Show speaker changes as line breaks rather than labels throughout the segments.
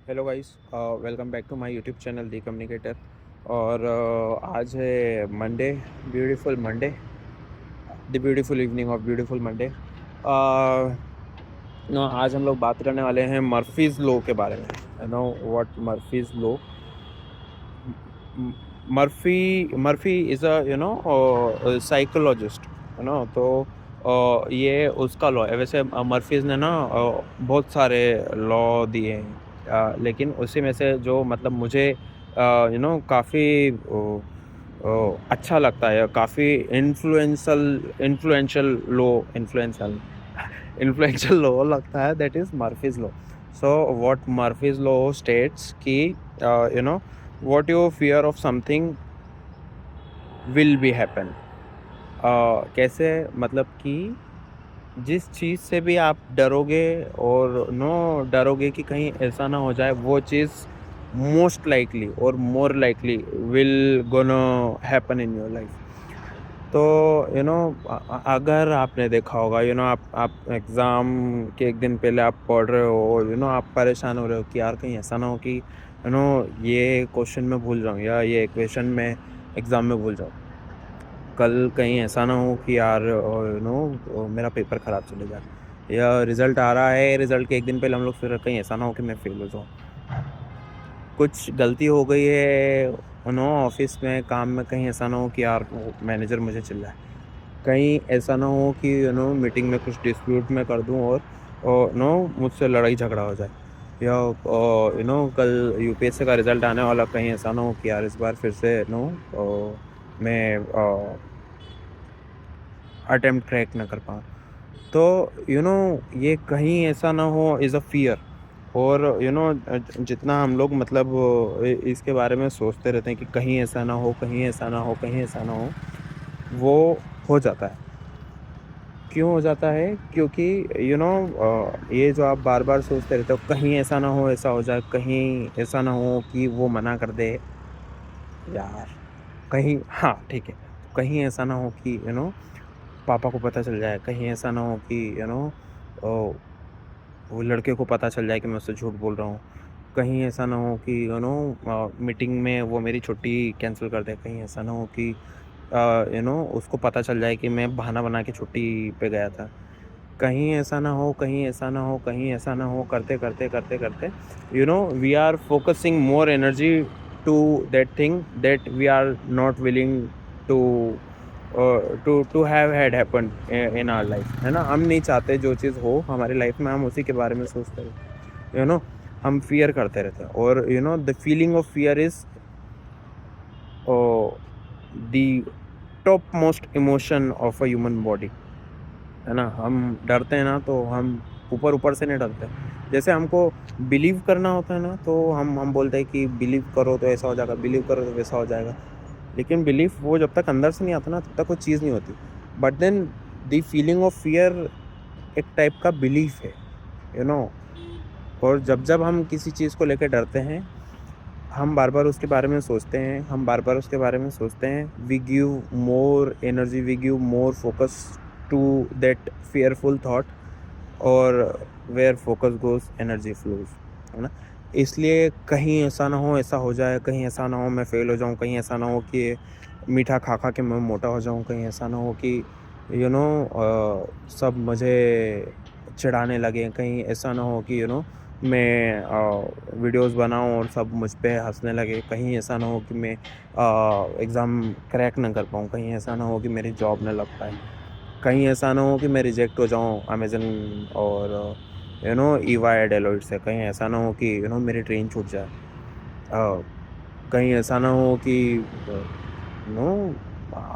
Hello guys, welcome back to my YouTube channel the communicator. और आज है Monday, beautiful Monday, the beautiful evening of beautiful Monday. आज हम लोग बात करने वाले हैं मर्फीज लॉ के बारे में। You know what Murphy's law? Murphy is a psychologist, है ना। तो ये उसका लॉ है। वैसे मर्फीज ने ना बहुत सारे लॉ दिए हैं, लेकिन उसी में से जो मतलब मुझे काफ़ी अच्छा लगता है, काफ़ी influential law, influential influential law लगता है, that is Murphy's law. So what Murphy's law states कि you know what you fear of something will be happen। कैसे? मतलब कि जिस चीज़ से भी आप डरोगे और डरोगे कि कहीं ऐसा ना हो जाए, वो चीज़ मोस्ट लाइकली और more likely will gonna happen in your life. तो अगर आपने देखा होगा, आप एग्ज़ाम के एक दिन पहले आप पढ़ रहे हो, आप परेशान हो रहे हो कि यार कहीं ऐसा ना हो कि ये क्वेश्चन मैं भूल जाऊँ या ये इक्वेशन मैं एग्ज़ाम में भूल जाऊँ। कल कहीं ऐसा ना हो कि यार मेरा पेपर ख़राब चले जाए, या रिज़ल्ट आ रहा है, रिज़ल्ट के एक दिन पहले हम लोग फिर कहीं ऐसा ना हो कि मैं फ़ेल हो जाऊँ। कुछ गलती हो गई है ऑफ़िस में, काम में, कहीं ऐसा ना हो कि यार वो मैनेजर मुझे चिल्लाए। कहीं ऐसा ना हो कि मीटिंग में कुछ डिस्प्यूट मैं कर दूँ और मुझसे लड़ाई झगड़ा हो जाए। या कल यूपीएससी का रिज़ल्ट आने वाला, कहीं ऐसा ना हो कि यार इस बार फिर से मैं अटेम्प्ट क्रैक ना कर पाऊँ। तो ये कहीं ऐसा ना हो इज़ अ फ़ियर। और जितना हम लोग मतलब इसके बारे में सोचते रहते हैं कि कहीं ऐसा ना हो, कहीं ऐसा ना हो, कहीं ऐसा ना हो, वो हो जाता है। क्यों हो जाता है? क्योंकि ये जो आप बार-बार सोचते रहते हो, कहीं ऐसा ना हो, ऐसा हो जाए, कहीं ऐसा ना हो कि वो मना कर दे, यार कहीं, हाँ, ठीक है। तो कहीं ऐसा ना हो कि पापा को पता चल जाए, कहीं ऐसा ना हो कि अ, वो लड़के को पता चल जाए कि मैं उससे झूठ बोल रहा हूँ। कहीं ऐसा ना हो कि मीटिंग में वो मेरी छुट्टी कैंसल कर दे, कहीं ऐसा ना हो कि उसको पता चल जाए कि मैं बहाना बना के छुट्टी पे गया था। कहीं ऐसा ना हो, कहीं ऐसा ना हो, कहीं ऐसा ना हो, करते-करते we are focusing more energy to that thing that we are not willing to to have had happened in our life, है ना? हम नहीं चाहते जो चीज़ हो हमारी लाइफ में, हम उसी के बारे में सोचते रहते हैं, हम फ़ियर करते रहते हैं। और the feeling of fear is the top most emotion of a human body, है ना? हम डरते हैं ना, तो हम ऊपर-ऊपर से नहीं डरते। जैसे हमको बिलीव करना होता है ना, तो हम बोलते हैं कि बिलीव करो तो ऐसा हो जाएगा, बिलीव करो तो वैसा हो जाएगा। लेकिन बिलीफ वो जब तक अंदर से नहीं आता ना, तब तक वो चीज़ नहीं होती। But then the feeling of fear एक टाइप का बिलीफ है, यू नो। और जब-जब हम किसी चीज़ को लेके डरते हैं, हम बार-बार उसके बारे में सोचते हैं, हम बार-बार उसके बारे में सोचते हैं, we give more energy, we give more focus to that fearful thought. और where focus goes energy flows, है ना? इसलिए कहीं ऐसा ना हो, ऐसा हो जाए, कहीं ऐसा ना हो मैं फ़ेल हो जाऊँ, कहीं ऐसा ना हो कि मीठा खा-खा के मैं मोटा हो जाऊँ, कहीं ऐसा ना हो कि सब मुझे चिढ़ाने लगें, कहीं ऐसा ना हो कि मैं वीडियोज़ बनाऊँ और सब मुझ पे हँसने लगे, कहीं ऐसा ना हो कि मैं एग्ज़ाम क्रैक ना कर पाऊँ, कहीं ऐसा ना हो कि मेरी जॉब ना लग पाए। कहीं ऐसा ना हो कि मैं रिजेक्ट हो जाऊँ अमेज़न और ईवाई, डेलॉइट से। कहीं ऐसा ना हो कि मेरी ट्रेन छूट जाए। कहीं ऐसा ना हो कि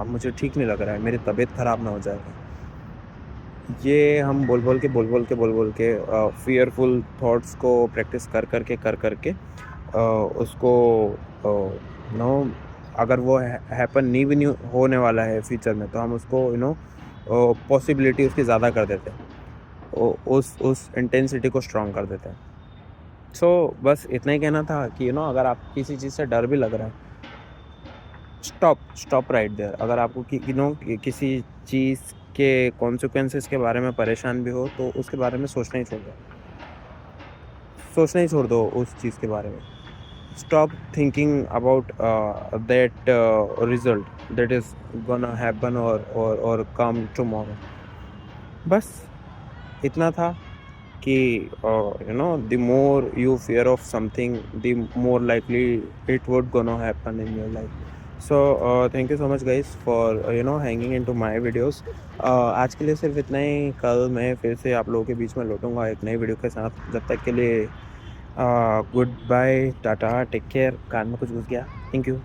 मुझे ठीक नहीं लग रहा है, मेरी तबीयत ख़राब ना हो जाए कहीं। ये हम बोल-बोल के फ़ियरफुल थॉट्स को प्रैक्टिस कर कर के उसको अगर वो हैपन नहीं भी नहीं होने वाला है फ्यूचर में, तो हम उसको पॉसिबिलिटी उसकी ज़्यादा कर देते हैं। उस इंटेंसिटी को स्ट्रॉन्ग कर देते हैं। सो बस इतना ही कहना था कि अगर आप किसी चीज़ से डर भी लग रहा है, स्टॉप राइट देयर। अगर आपको किसी चीज़ के कॉन्सिक्वेंसेस के बारे में परेशान भी हो, तो उसके बारे में सोचना ही छोड़ दो। सोचना ही छोड़ दो उस चीज़ के बारे में। Stop thinking about that result that is gonna happen और कम टुमारो। बस इतना था कि the more you fear of something, the more likely it would gonna happen in your life. So thank you so much guys for hanging into my videos. आज के लिए सिर्फ इतना ही। कल मैं फिर से आप लोगों के बीच में लौटूंगा एक नई वीडियो के साथ। जब तक के लिए goodbye, tata, take care. कान में कुछ घुस गया। Thank you.